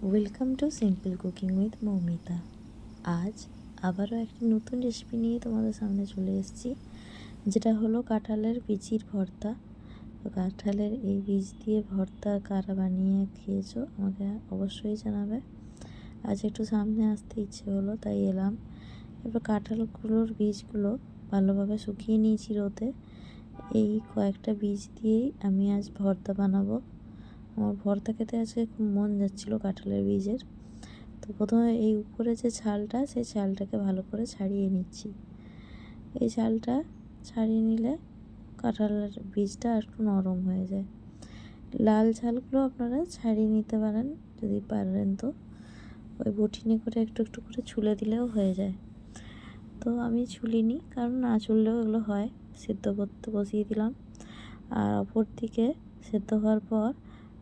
Welcome to simple cooking with Moumita. আজ আবারও একটি নতুন রেসিপি নিয়ে তোমাদের সামনে চলে এসেছি, যেটা হলো কাঁঠালের বিচির ভর্তা। তো কাঁঠালের এই বীজ দিয়ে ভর্তা কারা বানিয়ে খেয়েছো আমাকে অবশ্যই জানাবে। আজ একটু সামনে আসতে ইচ্ছে হলো, তাই এলাম। এবার কাঁঠালগুলোর বীজগুলো ভালোভাবে শুকিয়ে নিয়েছি রোদে। এই কয়েকটা বীজ দিয়েই আমি আজ ভর্তা বানাবো। আমার ভর্তা খেতে আজকে খুব মন যাচ্ছিলো কাঁঠালের বীজের। তো প্রথমে এই উপরে যে ছালটা, সেই ছালটাকে ভালো করে ছাড়িয়ে নিচ্ছি। এই ছালটা ছাড়িয়ে নিলে কাঁঠালের বীজটা একটু নরম হয়ে যায়। লাল ছালগুলো আপনারা ছাড়িয়ে নিতে পারেন যদি পারেন, তো ওই বটিনে করে একটু একটু করে ছুলে দিলেও হয়ে যায়। তো আমি ছুলিনি, কারণ না ছুললেও এগুলো হয়। সেদ্ধ করতে বসিয়ে দিলাম। আর অপর দিকে সেদ্ধ হওয়ার পর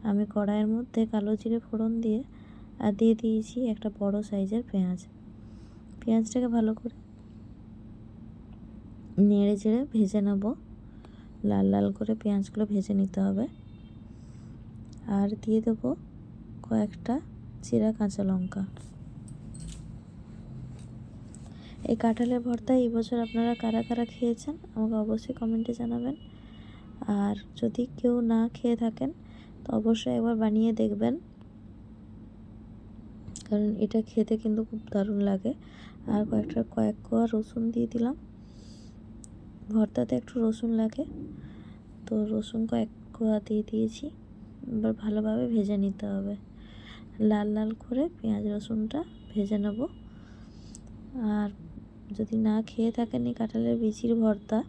আমি কড়াইয়ের মধ্যে কালো জিরে ফোড়ন দিয়ে আর দিয়ে দিয়েছি একটা বড় সাইজের পেঁয়াজ। পেঁয়াজটাকে ভালো করে নেড়ে চেড়ে ভেজে নেব। লাল লাল করে পেঁয়াজগুলো ভেজে নিতে হবে। আর দিয়ে দেবো কয়েকটা চিরা কাঁচা লঙ্কা। এই কাঁঠালের ভর্তা এই বছর আপনারা কারা কারা খেয়েছেন আমাকে অবশ্যই কমেন্টে জানাবেন। আর যদি কেউ না খেয়ে থাকেন তো অবশ্যই একবার বানিয়ে দেখবেন, কারণ এটা খেতে কিন্তু খুব দারুণ লাগে। আর কয়েক কোয়া রসুন দিয়ে দিলাম। ভর্তাতে একটু রসুন লাগে, তো রসুন কয়েক কোয়া দিয়ে দিয়েছি। এবার ভালোভাবে ভেজে নিতে হবে। লাল লাল করে পেঁয়াজ রসুনটা ভেজে নেব। আর যদি না খেয়ে থাকেন এই কাঁঠালের বিচির ভর্তা,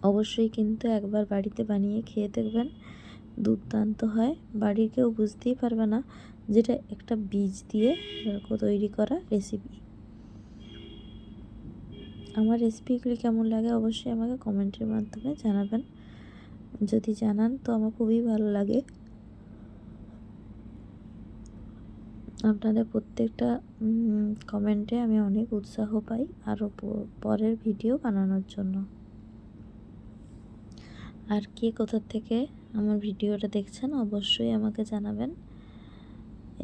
অবশ্যই কিন্তু একবার বাড়িতে বানিয়ে খেয়ে দেখবেন, দুর্দান্ত হয়। বাড়ির কেউ বুঝতেই পারবে না যেটা একটা বীজ দিয়ে তৈরি করা রেসিপি। আমার রেসিপিগুলি কেমন লাগে অবশ্যই আমাকে কমেন্টের মাধ্যমে জানাবেন। যদি জানান তো আমার খুবই ভালো লাগে। আপনাদের প্রত্যেকটা কমেন্টে আমি অনেক উৎসাহ পাই আরও পরের ভিডিও বানানোর জন্য। আর কে কোথা থেকে আমার ভিডিওটা দেখছেন অবশ্যই আমাকে জানাবেন।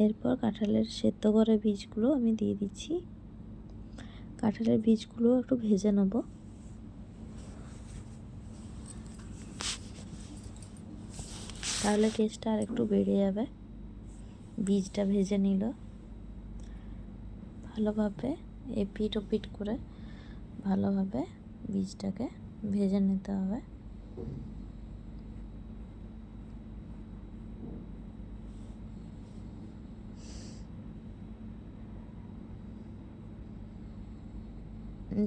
এরপর কাঁঠালের সেদ্ধ করা বীজগুলো আমি দিয়ে দিচ্ছি। কাঁঠালের বীজগুলো একটু ভেজে নেব। তাহলে টেস্টটা আর একটু বেড়ে যাবে। বীজটা ভেজে নিল ভালোভাবে, এপিট ওপিট করে ভালোভাবে বীজটাকে ভেজে নিতে হবে।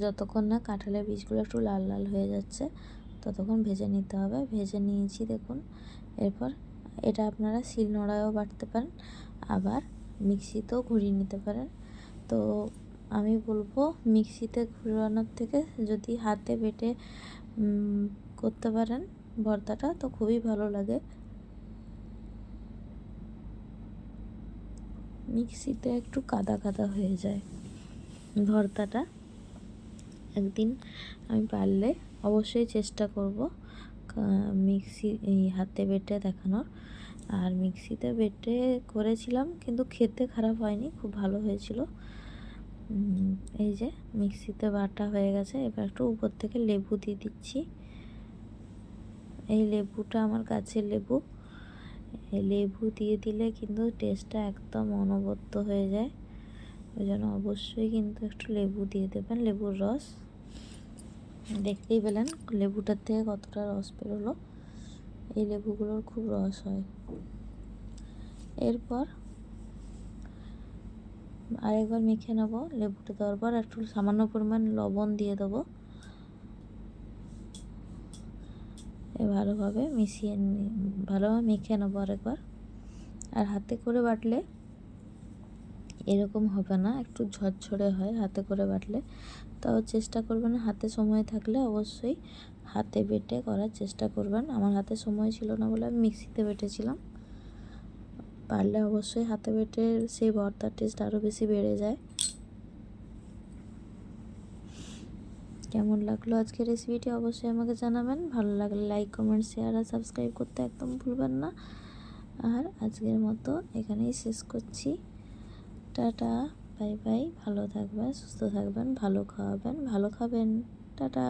যতক্ষণ না কাঁঠালের বীজগুলো একটু লাল লাল হয়ে যাচ্ছে ততক্ষণ ভেজে নিতে হবে। ভেজে নিয়েছি দেখুন। এরপর এটা আপনারা শিলনোড়ায়ও বাটতে পারেন, আবার মিক্সিতেও ঘুরিয়ে নিতে পারেন। তো আমি বলবো মিক্সিতে ঘুরানোর থেকে যদি হাতে বেটে করতে পারেন ভর্তাটা তো খুবই ভালো লাগে। মিক্সিতে একটু কাদা কাদা হয়ে যায় ভর্তাটা। একদিন আমি পারলে অবশ্যই চেষ্টা করব হাতে বেটে দেখানোর। আর মিক্সিতে বেটে করেছিলাম, কিন্তু খেতে খারাপ হয়নি, খুব ভালো হয়েছিল। এই যে মিক্সিতে বাটা হয়ে গেছে। এবার একটু উপর থেকে লেবু দিয়ে দিচ্ছি। এই লেবুটা আমার গাছের লেবু। এই লেবু দিয়ে দিলে কিন্তু টেস্টটা একদম অনবদ্য হয়ে যায়। ওই জন্য অবশ্যই কিন্তু একটু লেবু দিয়ে দেবেন, লেবুর রস। দেখতেই পেলেন লেবুটার থেকে কতটা রস বেরোলো। এই লেবুগুলোর খুব রস হয়। এরপর আরেকবার মেখে নেব। লেবুটা দেওয়ার পর একটু সামান্য পরিমাণ লবণ দিয়ে দেবো। ভালোভাবে ভালোভাবে মেখে নেবো আরেকবার। আর হাতে করে বাটলে এরকম হবে না, একটু ঝরঝরে হয় হাতে করে বাটলে। তাও চেষ্টা করবেন, হাতে সময় থাকলে অবশ্যই হাতে বেটে করার চেষ্টা করবেন। আমার হাতে সময় ছিল না বলে আমি মিক্সিতে বেটেছিলাম। পারলে অবশ্যই হাতে বেটে সেই ভর্তার টেস্ট আরও বেশি বেড়ে যায়। কেমন লাগলো আজকের রেসিপিটি অবশ্যই আমাকে জানাবেন। ভালো লাগলে লাইক কমেন্ট শেয়ার আর সাবস্ক্রাইব করতে একদম ভুলবেন না। আর আজকের মতো এখানেই শেষ করছি। Tata, bye bye. ভালো থাকবেন, সুস্থ থাকবেন, ভালো খাওয়াবেন, ভালো খাবেন। টাটা।